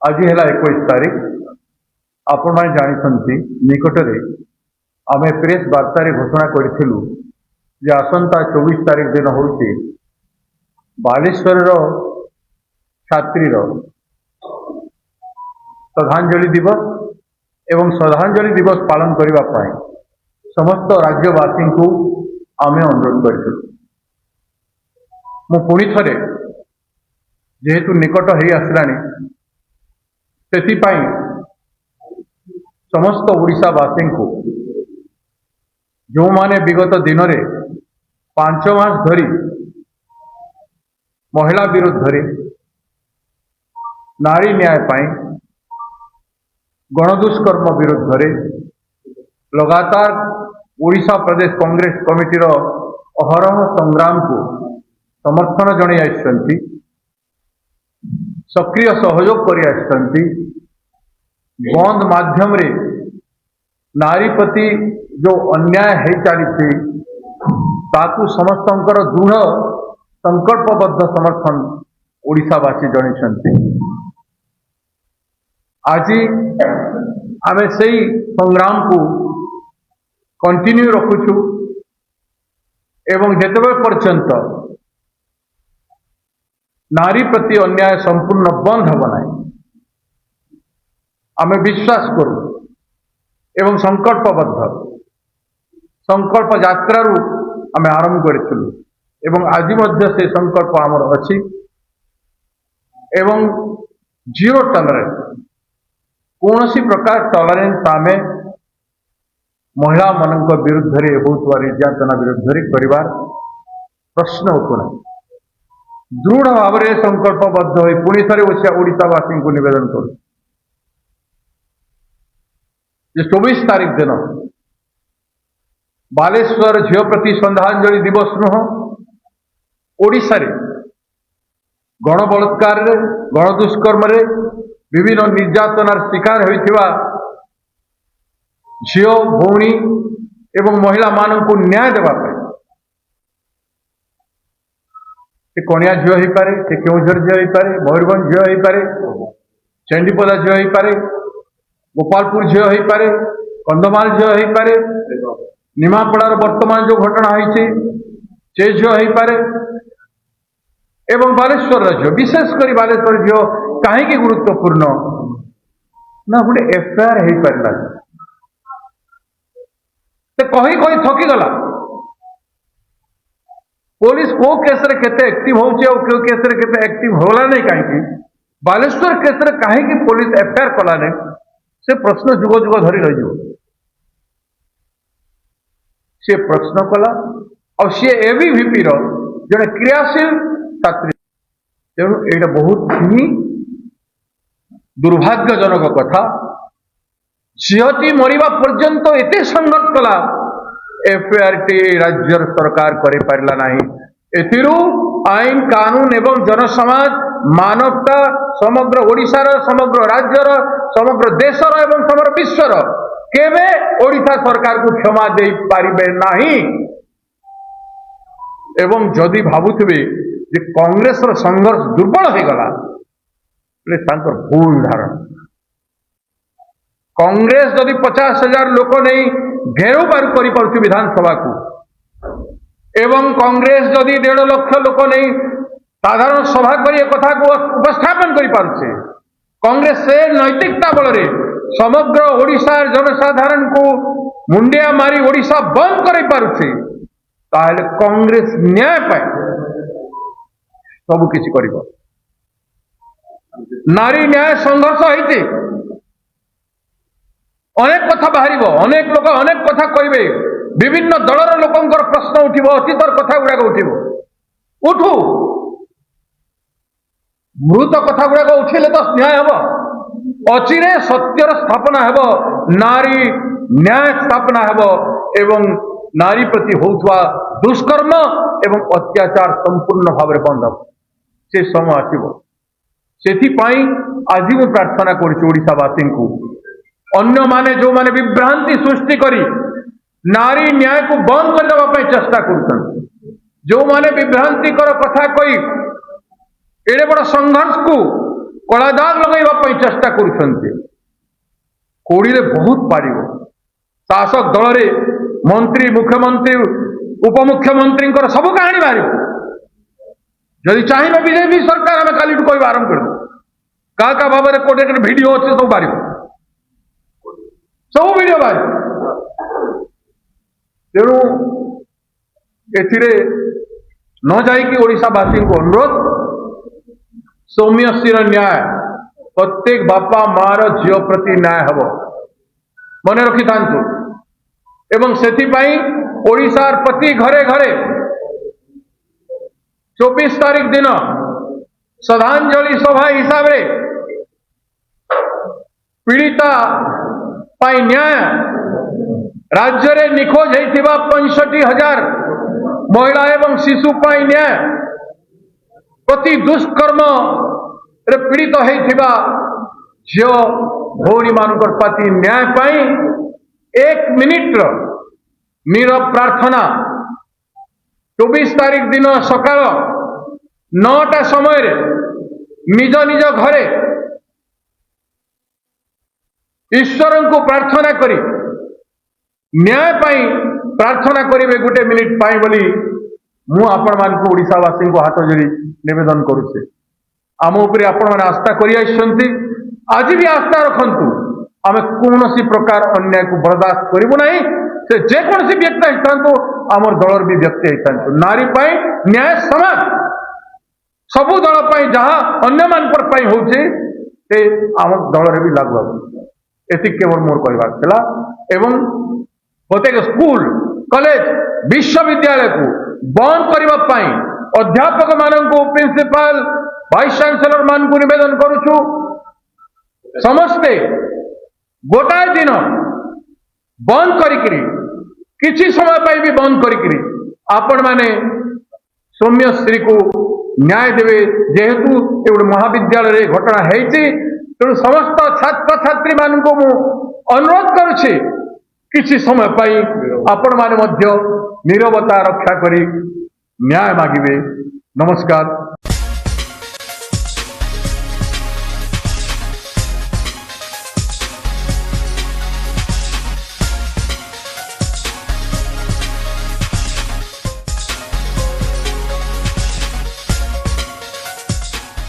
आज है 21 तारीख आपण मैंने जानी निकटरे आम प्रेस वार्तार घोषणा करूँ जे आसंता 24 तारीख दिन हूँ बालेश्वर छात्री श्रद्धांजलि दिवस एवं श्रद्धांजलि दिवस पालन करने समस्त राज्यवासी को आम अनुरोध करूँ। पुणी थे जेहेतु निकट हो आसलानी से समस्त ओडिशावासी को जो माने विगत दिन में 5 मास धरी महिला विरुद्ध नारी न्याय पाई गणदुष्कर्म विरुद्ध लगातार ओडिशा प्रदेश कांग्रेस कमिटीर अहरह संग्राम को समर्थन जन सक्रिय सहयोग कर बंद माध्यम रे नारी प्रति जो अन्याय हो चली ताकू समस्तंकर दृढ़ संकल्पबद्ध समर्थन ओडिशावासी जन आज आमे से संग्राम को कंटिन्यू रखुचु एवं जेतेबेले पर्यंत नारी प्रति अन्याय संपूर्ण बंद हो ना आमे विश्वास करूँ एवं संकल्पबद्ध संकल्प यात्रारू आमे आरंभ करूँ एवं आज से संकल्प आमर अच्छी एवं जीरो टॉलरेंस कौन सी प्रकार टॉलरेंस आमे महिला मान विरुद्ध होता निर्यातना विरुद्ध कर प्रश्न उठुना दृढ़ भाव में संकल्पबद्ध हो पुणी थे ओडिशावासी को निवेदन करूँ 24 तारीख दिन बालेश्वर झील प्रति श्रद्धांजलि दिवस नुह ओडिशा रे गण बलात्कार गणदुष्कर्म विभिन्न निर्यातनार शिकार होइथिबा झील भौणी एवं महिला मान को न्याय देवाई से कणिया झील हो पारे से केउझर झील हो पारे मयूरभंज झील हो पारे चंडीपदा झील हो पारे गोपालपुर झील हो पारे कंधमाल झील हो पारे निमापड़ार वर्तमान जो घटना होती से झील हो पारे एवं बालेश्वर झील विशेषकर बालेश्वर झील कहीं गुरुत्वपूर्ण ना गोटे एफआईआर हो पारा से कही कही थकीगला पुलिस को केस रे केते एक्टिव होउचे और क्यों केस रे केते एक्टिव होला नहीं कहीं बालेश्वर केस रे कहीं पुलिस एफआईआर कला नहीं से प्रश्न जुग जुग धरी रही से प्रश्न कला और सी एबीवीपी जड़े क्रियाशील छात्री तेणु ये बहुत ही दुर्भाग्यजनक कथा झीलटी मरिबा पर्यंत एते संघर्ष कला एफआईआर टी राज्य सरकार करे पारला नहीं एथिरु आईन कानून एवं जनसमाज मानवता समग्र ओडिशार समग्र राज्यर समग्र देशर एवं समग्र विश्वर केवे ओडिशा सरकार को क्षमा दे पारिबे नहीं एवं जदि भावुथिबे जे कांग्रेस रो संघर्ष दुर्बल हो गला भूल धारणा कांग्रेस जदि 50,000 लोक नहीं घेराव कर विधानसभा को एवं कांग्रेस जदि 1.5 लाख लोक नहीं साधारण सभा कर कथा को उपस्थापन कर कांग्रेस से नैतिकता बल समग्र ओडिशा जनसाधारण को मुंडिया मारी ओडिशा बंद कर पारुछे ताहले कांग्रेस न्याय पाए सब किसी करिबो नारी न्याय संघर्ष होइते अनेक कथा बाहर अनेक लोक अनेक कथा कहे विभिन्न दलर लोकंर प्रश्न उठिब अतीतर कथा गुड़ाक उठिब उठू मृत कथा गुड़ाक उठिले तो न्याय हम अचिरे सत्यर स्थापना हेब नारी न्याय स्थापना हेब एवं नारी प्रति होउथवा दुष्कर्म एवं अत्याचार संपूर्ण भाव बंद से समय आसिब सेथिपाई आज मु प्रार्थना करुछि ओडिशावासी को अन्य माने जो माने विभ्रांति सृष्टि करी नारी न्याय को बंद कर देवा चेष्टा कर जो माने विभ्रांतिकर कथा कही एड़े बड़ संघर्ष को कला दाग लगेगा चेष्टा करोड़ी बहुत पाड़ शासक दल रे मंत्री मुख्यमंत्री उपमुख्यमंत्री सब कहानी बाहर जदि चाहिए बीजेपी सरकार आम काली कह आरंभ कर क्या भाव में कोटे भिड अच्छे सब बाहर सब भिड बाहर तेणु ए न जाकि ओडिशावासी को अनुरोध सौम्यशीर न्याय प्रत्येक बापा मार झील प्रति न्याय हम मन रखि था एवं से ओडिशार प्रति घरे घरे 24 तारीख दिन श्रद्धांजलि सभा हिसाब रे पीड़िता पाई न्याय राज्य रे निखोज होता 65,000 महिला एवं शिशु पाई न्याय प्रति दुष्कर्म रे पीड़ित होता झील भौणी मान प्रति न्याय पाई 1 मिनिट नीरव प्रार्थना 24 तारीख दिन सकाळ 9टा समय निज निज घरे ईश्वर को प्रार्थना करी न्याय पाई प्रार्थना करेंगे गोटे मिनिट पाई बोली मु आपण मान ओडिशावासी को हाथ जोड़ी निवेदन करुचे आम उपरे आपण मैंने आस्था कर आज भी आस्था रखंतु आम कौन प्रकार अन्याय को बर्दाश्त करूँ ना से जेकोसी व्यक्ति था आमर दलर भी व्यक्ति था नारी पाई न्याय समान सबू दल पाई जहाँ अन्य मान होचे से आम दल भी लागू एति केवल मोर कहवा एवं प्रत्येक स्कूल कॉलेज विश्वविद्यालय को बंद करने अध्यापक मान प्रिंसिपाल वाइस चांसेलर मान को निवेदन करुछु समस्ते गोटाए दिन बंद करी किसी समय पाई भी बंद करी आपण माने सौम्यश्री को न्याय देवे जेहेतु गोटे महाविद्यालय घटना होती तेणु समस्त छात्र छात्री मान को अनुरोध करुछि किसी समय पाई आपण माने मध्य नीरवता रक्षा करी न्याय मागिबे। नमस्कार।